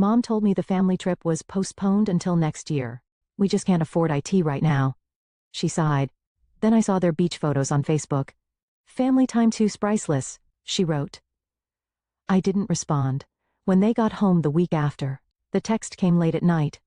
Mom told me the family trip was postponed until next year. We just can't afford IT right now. She sighed. Then I saw their beach photos on Facebook. Family time too's priceless, she wrote. I didn't respond. When they got home the week after, the text came late at night.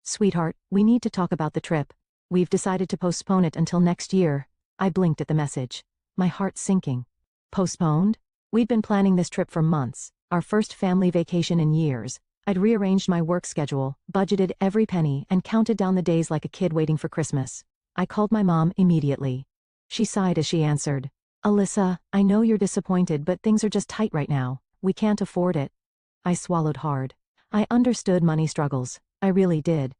Sweetheart, we need to talk about the trip. We've decided to postpone it until next year. I blinked at the message, my heart sinking. Postponed? We'd been planning this trip for months, our first family vacation in years. I'd rearranged my work schedule, budgeted every penny, and counted down the days like a kid waiting for Christmas. I called my mom immediately. She sighed as she answered. Alyssa, I know you're disappointed, but things are just tight right now. We can't afford it. I swallowed hard. I understood money struggles. I really did.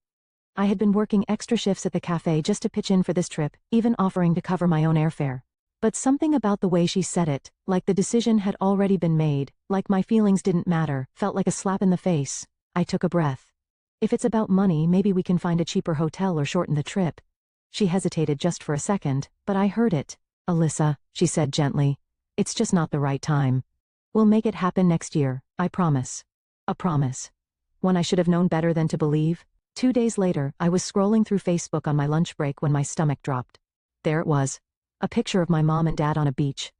I had been working extra shifts at the cafe just to pitch in for this trip, even offering to cover my own airfare. But something about the way she said it, like the decision had already been made, like my feelings didn't matter, felt like a slap in the face. I took a breath. If it's about money, maybe we can find a cheaper hotel or shorten the trip. She hesitated just for a second, but I heard it. Alyssa, she said gently, it's just not the right time. We'll make it happen next year, I promise. A promise. When I should have known better than to believe. 2 days later, I was scrolling through Facebook on my lunch break when my stomach dropped. There it was. A picture of my mom and dad on a beach.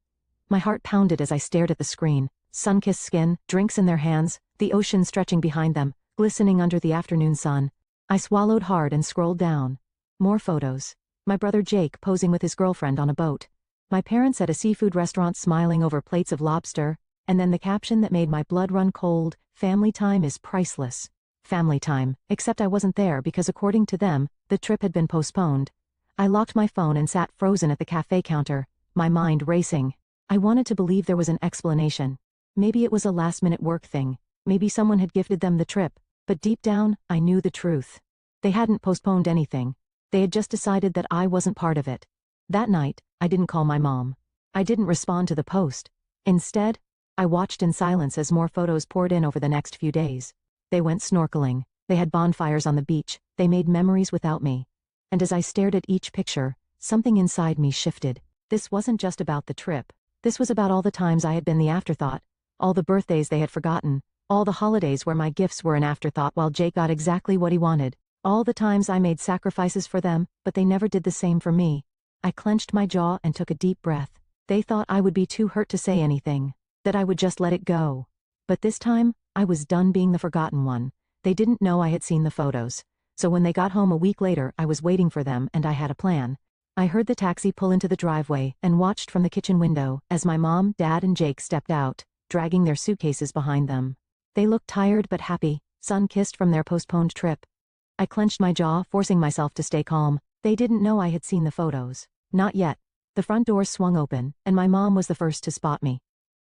My heart pounded as I stared at the screen. Sun-kissed skin, drinks in their hands, the ocean stretching behind them, glistening under the afternoon sun. I swallowed hard and scrolled down. More photos. My brother Jake posing with his girlfriend on a boat. My parents at a seafood restaurant smiling over plates of lobster, and then the caption that made my blood run cold, family time is priceless. Family time, except I wasn't there because according to them, the trip had been postponed. I locked my phone and sat frozen at the cafe counter, my mind racing. I wanted to believe there was an explanation. Maybe it was a last-minute work thing. Maybe someone had gifted them the trip. But deep down, I knew the truth. They hadn't postponed anything. They had just decided that I wasn't part of it. That night, I didn't call my mom. I didn't respond to the post. Instead, I watched in silence as more photos poured in over the next few days. They went snorkeling. They had bonfires on the beach. They made memories without me. And as I stared at each picture, something inside me shifted. This wasn't just about the trip. This was about all the times I had been the afterthought, all the birthdays they had forgotten, all the holidays where my gifts were an afterthought while Jake got exactly what he wanted, all the times I made sacrifices for them, but they never did the same for me. I clenched my jaw and took a deep breath. They thought I would be too hurt to say anything, that I would just let it go. But this time, I was done being the forgotten one. They didn't know I had seen the photos. So when they got home a week later, I was waiting for them and I had a plan. I heard the taxi pull into the driveway and watched from the kitchen window as my mom, dad, and Jake stepped out, dragging their suitcases behind them. They looked tired but happy, sun-kissed from their postponed trip. I clenched my jaw, forcing myself to stay calm. They didn't know I had seen the photos. Not yet. The front door swung open, and my mom was the first to spot me.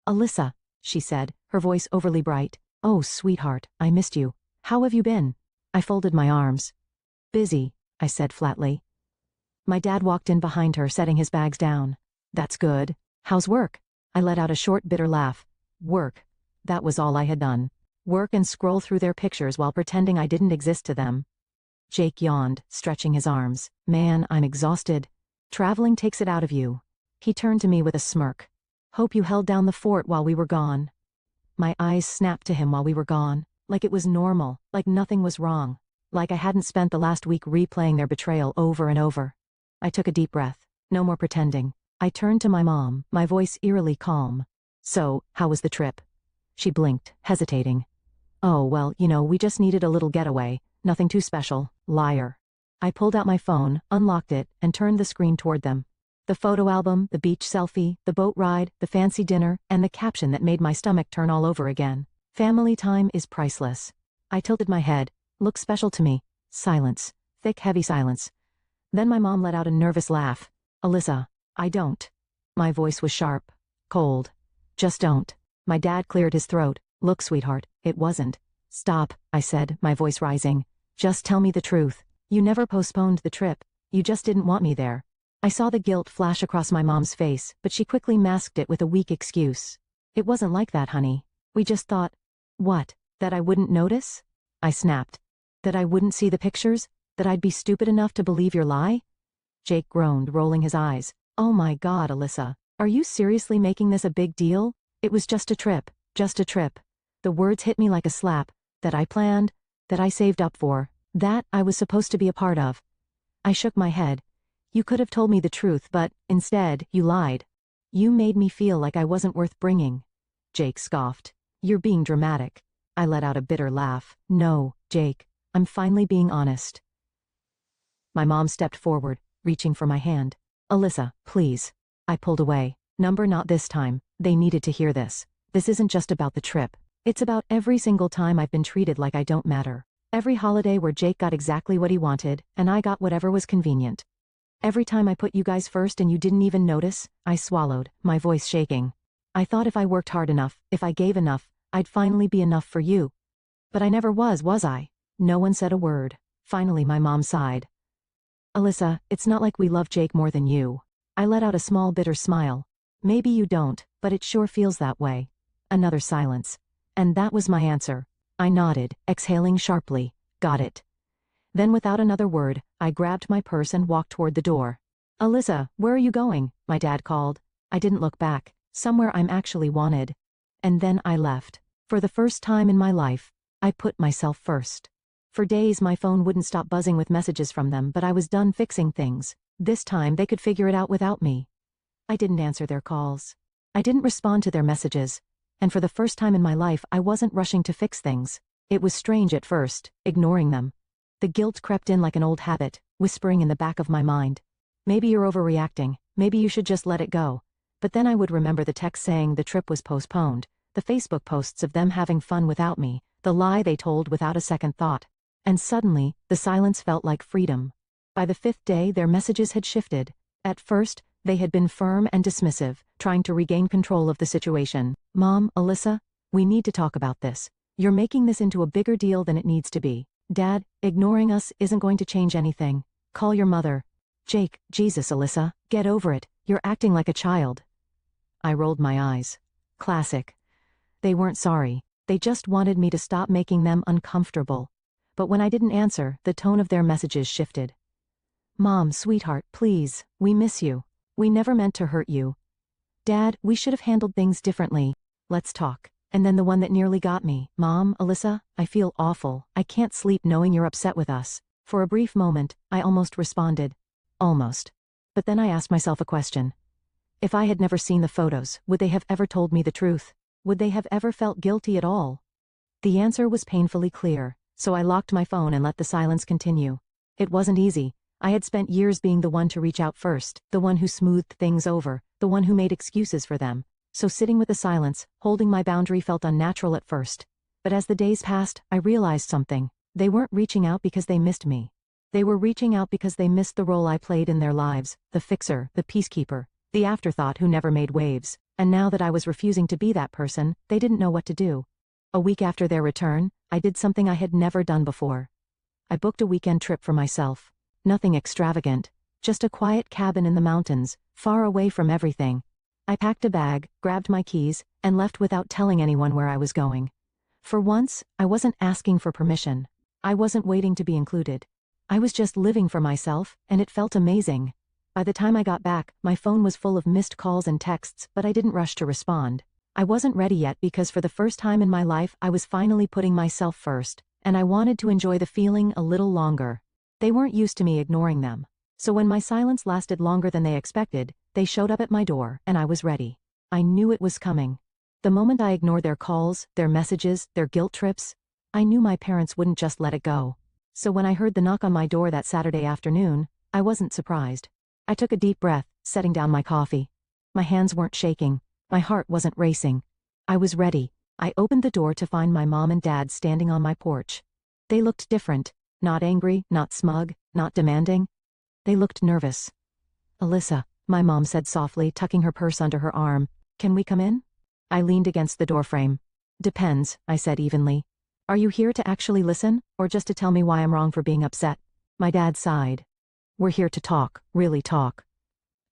Alyssa, she said, her voice overly bright. Oh, sweetheart, I missed you. How have you been? I folded my arms. Busy, I said flatly. My dad walked in behind her, setting his bags down. That's good. How's work? I let out a short, bitter laugh. Work. That was all I had done. Work and scroll through their pictures while pretending I didn't exist to them. Jake yawned, stretching his arms. Man, I'm exhausted. Traveling takes it out of you. He turned to me with a smirk. Hope you held down the fort while we were gone. My eyes snapped to him while we were gone. Like it was normal, like nothing was wrong. Like I hadn't spent the last week replaying their betrayal over and over. I took a deep breath. No more pretending. I turned to my mom, my voice eerily calm. So, how was the trip? She blinked, hesitating. Oh, well, we just needed a little getaway. Nothing too special. Liar. I pulled out my phone, unlocked it, and turned the screen toward them. The photo album, the beach selfie, the boat ride, the fancy dinner, and the caption that made my stomach turn all over again. Family time is priceless. I tilted my head. Look special to me. Silence. Thick, heavy silence. Then my mom let out a nervous laugh. Alyssa, I don't. My voice was sharp. Cold. Just don't. My dad cleared his throat. Look, sweetheart, it wasn't. Stop, I said, my voice rising. Just tell me the truth. You never postponed the trip. You just didn't want me there. I saw the guilt flash across my mom's face, but she quickly masked it with a weak excuse. It wasn't like that, honey. We just thought. What? That I wouldn't notice? I snapped. That I wouldn't see the pictures? That I'd be stupid enough to believe your lie? Jake groaned, rolling his eyes. Oh my God, Alyssa. Are you seriously making this a big deal? It was just a trip. Just a trip. The words hit me like a slap. that I planned, that I saved up for, that I was supposed to be a part of. I shook my head. You could have told me the truth, but instead, you lied. You made me feel like I wasn't worth bringing. Jake scoffed. You're being dramatic. I let out a bitter laugh. No, Jake, I'm finally being honest. My mom stepped forward, reaching for my hand. Alyssa, please. I pulled away. Not this time. They needed to hear this. This isn't just about the trip. It's about every single time I've been treated like I don't matter. Every holiday where Jake got exactly what he wanted, and I got whatever was convenient. Every time I put you guys first and you didn't even notice. I swallowed, my voice shaking. I thought if I worked hard enough, if I gave enough, I'd finally be enough for you. But I never was I? No one said a word. Finally my mom sighed. Alyssa, it's not like we love Jake more than you. I let out a small bitter smile. Maybe you don't, but it sure feels that way. Another silence. And that was my answer. I nodded, exhaling sharply. Got it. Then without another word, I grabbed my purse and walked toward the door. Alyssa, where are you going? My dad called. I didn't look back. Somewhere I'm actually wanted. And then I left. For the first time in my life, I put myself first. For days my phone wouldn't stop buzzing with messages from them, but I was done fixing things. This time they could figure it out without me. I didn't answer their calls. I didn't respond to their messages. And for the first time in my life I wasn't rushing to fix things. It was strange at first, ignoring them. The guilt crept in like an old habit, whispering in the back of my mind. Maybe you're overreacting, maybe you should just let it go. But then I would remember the text saying the trip was postponed, the Facebook posts of them having fun without me, the lie they told without a second thought. And suddenly, the silence felt like freedom. By the 5th day their messages had shifted. At first, they had been firm and dismissive, trying to regain control of the situation. Mom, Alyssa, we need to talk about this. You're making this into a bigger deal than it needs to be. Dad, ignoring us isn't going to change anything. Call your mother. Jake, Jesus, Alyssa, get over it. You're acting like a child. I rolled my eyes. Classic. They weren't sorry. They just wanted me to stop making them uncomfortable. But when I didn't answer, the tone of their messages shifted. Mom, sweetheart, please, we miss you. We never meant to hurt you. Dad, we should have handled things differently. Let's talk. And then the one that nearly got me. Mom, Alyssa, I feel awful. I can't sleep knowing you're upset with us. For a brief moment, I almost responded. Almost. But then I asked myself a question. If I had never seen the photos, would they have ever told me the truth? Would they have ever felt guilty at all? The answer was painfully clear. So I locked my phone and let the silence continue. It wasn't easy. I had spent years being the one to reach out first, the one who smoothed things over, the one who made excuses for them. So sitting with the silence, holding my boundary felt unnatural at first. But as the days passed, I realized something. They weren't reaching out because they missed me. They were reaching out because they missed the role I played in their lives, the fixer, the peacekeeper, the afterthought who never made waves. And now that I was refusing to be that person, they didn't know what to do. A week after their return, I did something I had never done before. I booked a weekend trip for myself. Nothing extravagant, just a quiet cabin in the mountains, far away from everything. I packed a bag, grabbed my keys, and left without telling anyone where I was going. For once, I wasn't asking for permission. I wasn't waiting to be included. I was just living for myself, and it felt amazing. By the time I got back, my phone was full of missed calls and texts, but I didn't rush to respond. I wasn't ready yet because for the first time in my life I was finally putting myself first, and I wanted to enjoy the feeling a little longer. They weren't used to me ignoring them. So when my silence lasted longer than they expected, they showed up at my door, and I was ready. I knew it was coming. The moment I ignored their calls, their messages, their guilt trips, I knew my parents wouldn't just let it go. So when I heard the knock on my door that Saturday afternoon, I wasn't surprised. I took a deep breath, setting down my coffee. My hands weren't shaking. My heart wasn't racing. I was ready. I opened the door to find my mom and dad standing on my porch. They looked different. Not angry, not smug, not demanding. They looked nervous. Alyssa, my mom said softly, tucking her purse under her arm. Can we come in? I leaned against the doorframe. Depends, I said evenly. Are you here to actually listen, or just to tell me why I'm wrong for being upset? My dad sighed. We're here to talk, really talk.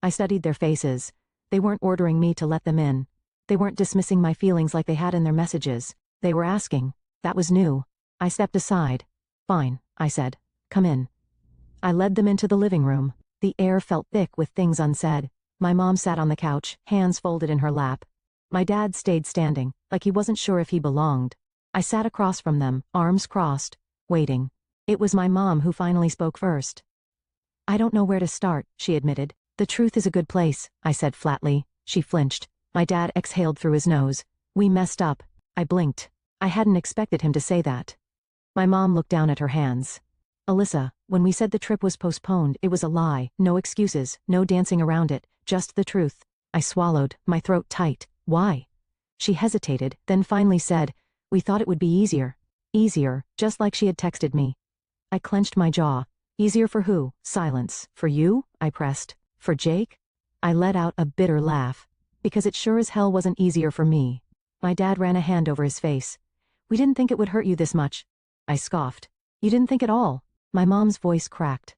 I studied their faces. They weren't ordering me to let them in. They weren't dismissing my feelings like they had in their messages. They were asking. That was new. I stepped aside. Fine, I said. Come in. I led them into the living room. The air felt thick with things unsaid. My mom sat on the couch, hands folded in her lap. My dad stayed standing, like he wasn't sure if he belonged. I sat across from them, arms crossed, waiting. It was my mom who finally spoke first. I don't know where to start, she admitted. The truth is a good place, I said flatly. She flinched. My dad exhaled through his nose. We messed up. I blinked. I hadn't expected him to say that. My mom looked down at her hands. Alyssa, when we said the trip was postponed, it was a lie. No excuses, no dancing around it, just the truth. I swallowed, my throat tight. Why? She hesitated, then finally said, we thought it would be easier. Easier, just like she had texted me. I clenched my jaw. Easier for who? Silence. For you? I pressed. For Jake? I let out a bitter laugh. Because it sure as hell wasn't easier for me. My dad ran a hand over his face. We didn't think it would hurt you this much. I scoffed. You didn't think at all. My mom's voice cracked.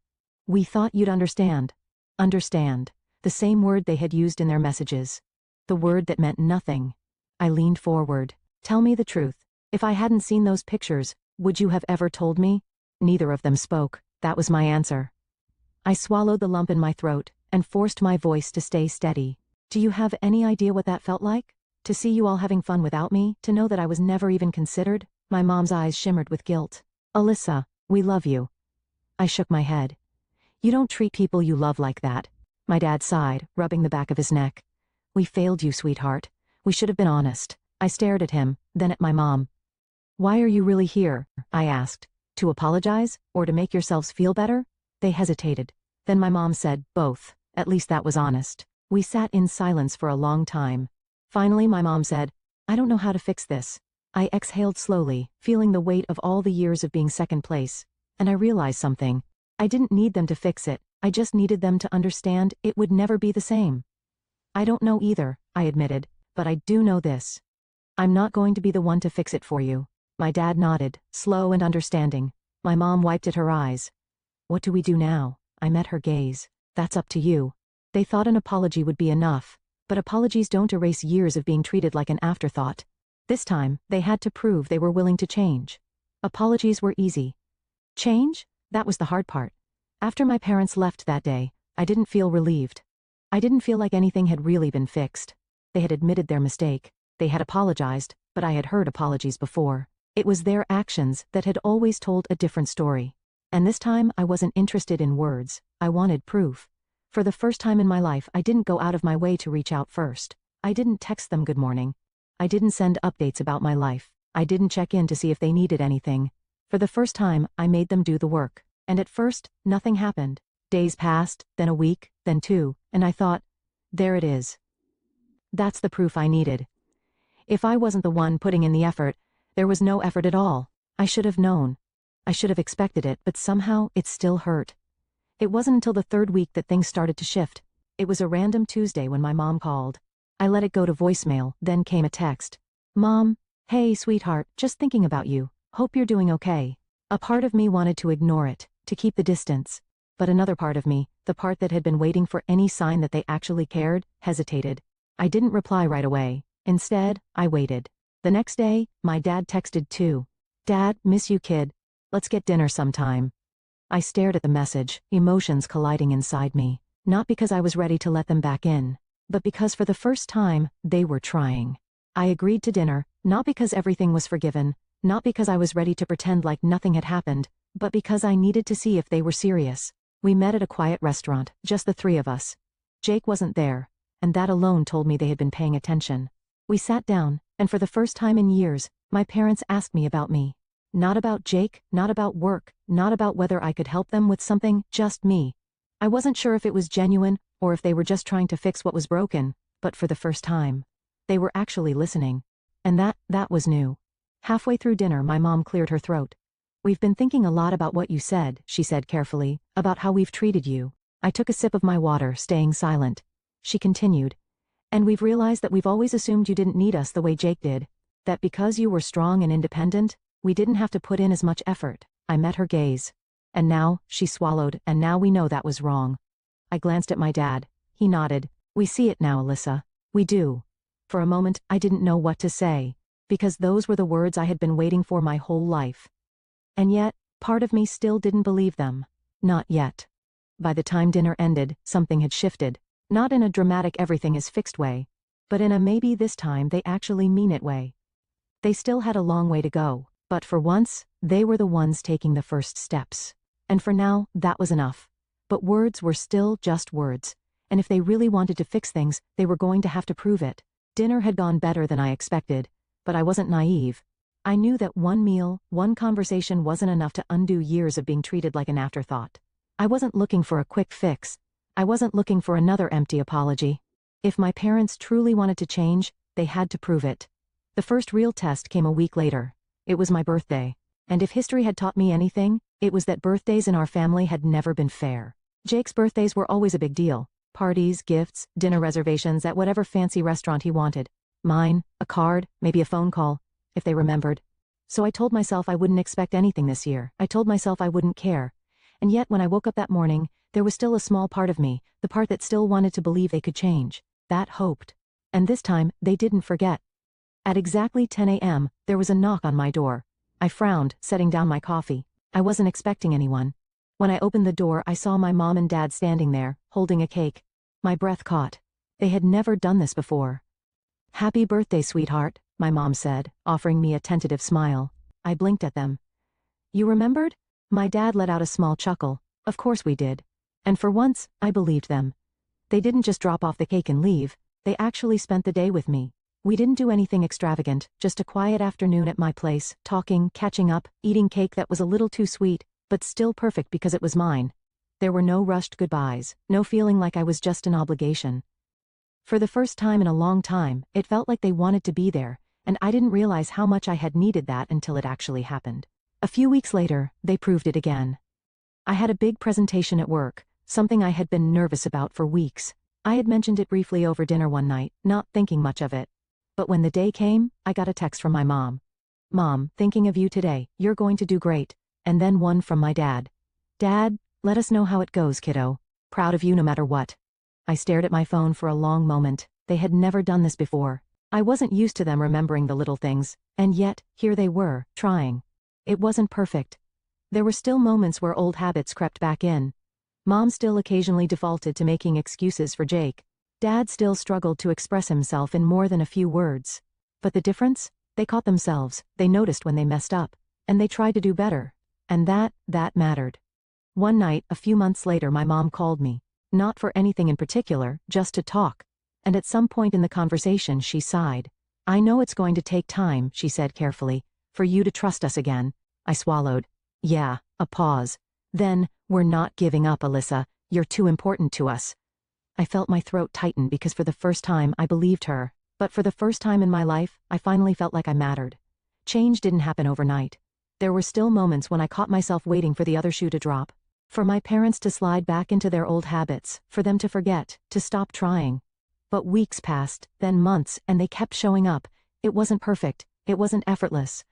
We thought you'd understand. Understand. The same word they had used in their messages. The word that meant nothing. I leaned forward. Tell me the truth. If I hadn't seen those pictures, would you have ever told me? Neither of them spoke. That was my answer. I swallowed the lump in my throat and forced my voice to stay steady. Do you have any idea what that felt like? To see you all having fun without me, to know that I was never even considered? My mom's eyes shimmered with guilt. Alyssa, we love you. I shook my head. You don't treat people you love like that. My dad sighed, rubbing the back of his neck. We failed you, sweetheart. We should have been honest. I stared at him, then at my mom. Why are you really here? I asked. To apologize, or to make yourselves feel better? They hesitated. Then my mom said, both. At least that was honest. We sat in silence for a long time. Finally my mom said, I don't know how to fix this. I exhaled slowly, feeling the weight of all the years of being second place. And I realized something. I didn't need them to fix it, I just needed them to understand it would never be the same. I don't know either, I admitted, but I do know this. I'm not going to be the one to fix it for you. My dad nodded, slow and understanding. My mom wiped at her eyes. What do we do now? I met her gaze. That's up to you. They thought an apology would be enough, but apologies don't erase years of being treated like an afterthought. This time, they had to prove they were willing to change. Apologies were easy. Change? That was the hard part. After my parents left that day, I didn't feel relieved. I didn't feel like anything had really been fixed. They had admitted their mistake. They had apologized, but I had heard apologies before. It was their actions that had always told a different story. And this time I wasn't interested in words, I wanted proof. For the first time in my life I didn't go out of my way to reach out first. I didn't text them good morning. I didn't send updates about my life. I didn't check in to see if they needed anything. For the first time, I made them do the work. And at first, nothing happened. Days passed, then a week, then two, and I thought, there it is. That's the proof I needed. If I wasn't the one putting in the effort, there was no effort at all. I should have known. I should have expected it, but somehow it still hurt. It wasn't until the third week that things started to shift. It was a random Tuesday when my mom called. I let it go to voicemail, then came a text. Mom, hey sweetheart, just thinking about you. Hope you're doing okay. A part of me wanted to ignore it, to keep the distance. But another part of me, the part that had been waiting for any sign that they actually cared, hesitated. I didn't reply right away. Instead, I waited. The next day, my dad texted too. Dad, miss you kid. Let's get dinner sometime. I stared at the message, emotions colliding inside me. Not because I was ready to let them back in, but because for the first time, they were trying. I agreed to dinner, not because everything was forgiven, not because I was ready to pretend like nothing had happened, but because I needed to see if they were serious. We met at a quiet restaurant, just the three of us. Jake wasn't there, and that alone told me they had been paying attention. We sat down, and for the first time in years, my parents asked me about me. Not about Jake, not about work, not about whether I could help them with something, just me. I wasn't sure if it was genuine, or if they were just trying to fix what was broken, but for the first time, they were actually listening. And that was new. Halfway through dinner, my mom cleared her throat. We've been thinking a lot about what you said, she said carefully, about how we've treated you. I took a sip of my water, staying silent. She continued. And we've realized that we've always assumed you didn't need us the way Jake did. That because you were strong and independent, we didn't have to put in as much effort. I met her gaze. And now, she swallowed, and now we know that was wrong. I glanced at my dad. He nodded. We see it now, Alyssa. We do. For a moment, I didn't know what to say, because those were the words I had been waiting for my whole life. And yet, part of me still didn't believe them. Not yet. By the time dinner ended, something had shifted. Not in a dramatic everything is fixed way, but in a maybe this time they actually mean it way. They still had a long way to go, but for once, they were the ones taking the first steps. And for now, that was enough. But words were still just words, and if they really wanted to fix things, they were going to have to prove it. Dinner had gone better than I expected, but I wasn't naive. I knew that one meal, one conversation wasn't enough to undo years of being treated like an afterthought. I wasn't looking for a quick fix. I wasn't looking for another empty apology. If my parents truly wanted to change, they had to prove it. The first real test came a week later. It was my birthday. And if history had taught me anything, it was that birthdays in our family had never been fair. Jake's birthdays were always a big deal. Parties, gifts, dinner reservations at whatever fancy restaurant he wanted. Mine, a card, maybe a phone call, if they remembered. So I told myself I wouldn't expect anything this year. I told myself I wouldn't care. And yet when I woke up that morning, there was still a small part of me, the part that still wanted to believe they could change. That hoped. And this time, they didn't forget. At exactly 10 a.m., there was a knock on my door. I frowned, setting down my coffee. I wasn't expecting anyone. When I opened the door, I saw my mom and dad standing there, holding a cake. My breath caught. They had never done this before. "Happy birthday, sweetheart," my mom said, offering me a tentative smile. I blinked at them. "You remembered?" My dad let out a small chuckle. "Of course we did." And for once, I believed them. They didn't just drop off the cake and leave. They actually spent the day with me. We didn't do anything extravagant, just a quiet afternoon at my place, talking, catching up, eating cake that was a little too sweet, but still perfect because it was mine. There were no rushed goodbyes, no feeling like I was just an obligation. For the first time in a long time, it felt like they wanted to be there, and I didn't realize how much I had needed that until it actually happened. A few weeks later, they proved it again. I had a big presentation at work, something I had been nervous about for weeks. I had mentioned it briefly over dinner one night, not thinking much of it. But when the day came, I got a text from my mom. "Mom, thinking of you today, you're going to do great." And then one from my dad. "Dad, let us know how it goes, kiddo. Proud of you no matter what." I stared at my phone for a long moment. They had never done this before. I wasn't used to them remembering the little things, and yet, here they were, trying. It wasn't perfect. There were still moments where old habits crept back in. Mom still occasionally defaulted to making excuses for Jake. Dad still struggled to express himself in more than a few words. But the difference? They caught themselves, they noticed when they messed up, and they tried to do better. And that mattered. One night, a few months later, my mom called me. Not for anything in particular, just to talk. And at some point in the conversation, she sighed. "I know it's going to take time," she said carefully, "for you to trust us again." I swallowed. "Yeah," a pause. Then, "We're not giving up, Alyssa. You're too important to us." I felt my throat tighten because for the first time I believed her, but for the first time in my life, I finally felt like I mattered. Change didn't happen overnight. There were still moments when I caught myself waiting for the other shoe to drop. For my parents to slide back into their old habits, for them to forget, to stop trying. But weeks passed, then months, and they kept showing up. It wasn't perfect, it wasn't effortless.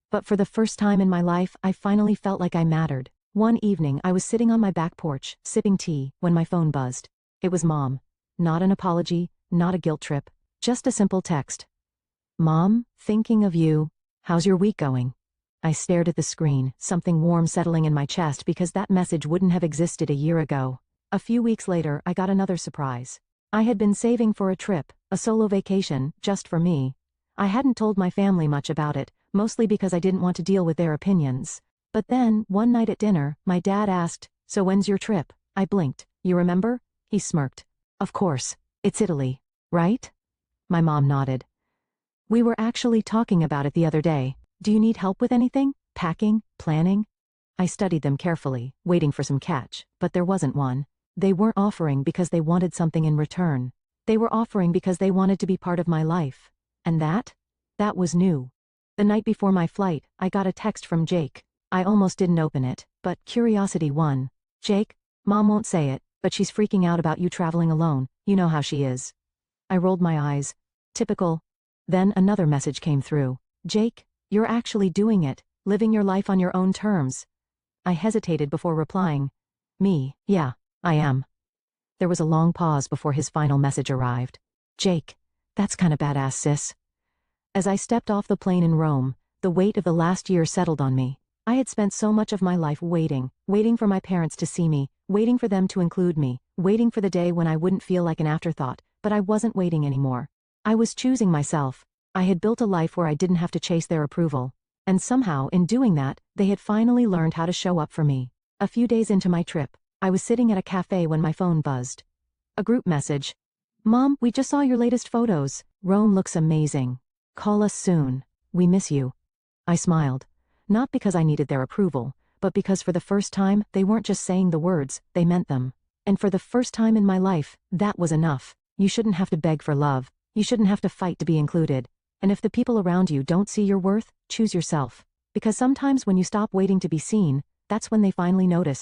But for the first time in my life, I finally felt like I mattered. One evening, I was sitting on my back porch, sipping tea, when my phone buzzed. It was Mom. Not an apology, not a guilt trip, just a simple text. "Mom, thinking of you. How's your week going?" I stared at the screen, something warm settling in my chest because that message wouldn't have existed a year ago. A few weeks later, I got another surprise. I had been saving for a trip, a solo vacation, just for me. I hadn't told my family much about it, mostly because I didn't want to deal with their opinions. But then, one night at dinner, my dad asked, "So when's your trip?" I blinked. "You remember?" He smirked. "Of course. It's Italy, right?" My mom nodded. "We were actually talking about it the other day. Do you need help with anything? Packing? Planning?" I studied them carefully, waiting for some catch, but there wasn't one. They weren't offering because they wanted something in return. They were offering because they wanted to be part of my life. And that was new. The night before my flight, I got a text from Jake. I almost didn't open it, but curiosity won. "Jake, Mom won't say it, but she's freaking out about you traveling alone. You know how she is." I rolled my eyes. Typical. Then another message came through. "Jake, you're actually doing it, living your life on your own terms." I hesitated before replying. "Me, yeah, I am." There was a long pause before his final message arrived. "Jake, that's kinda badass, sis." As I stepped off the plane in Rome, the weight of the last year settled on me. I had spent so much of my life waiting for my parents to see me, waiting for them to include me, waiting for the day when I wouldn't feel like an afterthought, but I wasn't waiting anymore. I was choosing myself. I had built a life where I didn't have to chase their approval. And somehow, in doing that, they had finally learned how to show up for me. A few days into my trip, I was sitting at a cafe when my phone buzzed. A group message. Mom, we just saw your latest photos. Rome looks amazing. Call us soon. We miss you. I smiled. Not because I needed their approval, but because for the first time, they weren't just saying the words, they meant them. And for the first time in my life, that was enough. You shouldn't have to beg for love. You shouldn't have to fight to be included. And if the people around you don't see your worth, choose yourself. Because sometimes when you stop waiting to be seen, that's when they finally notice.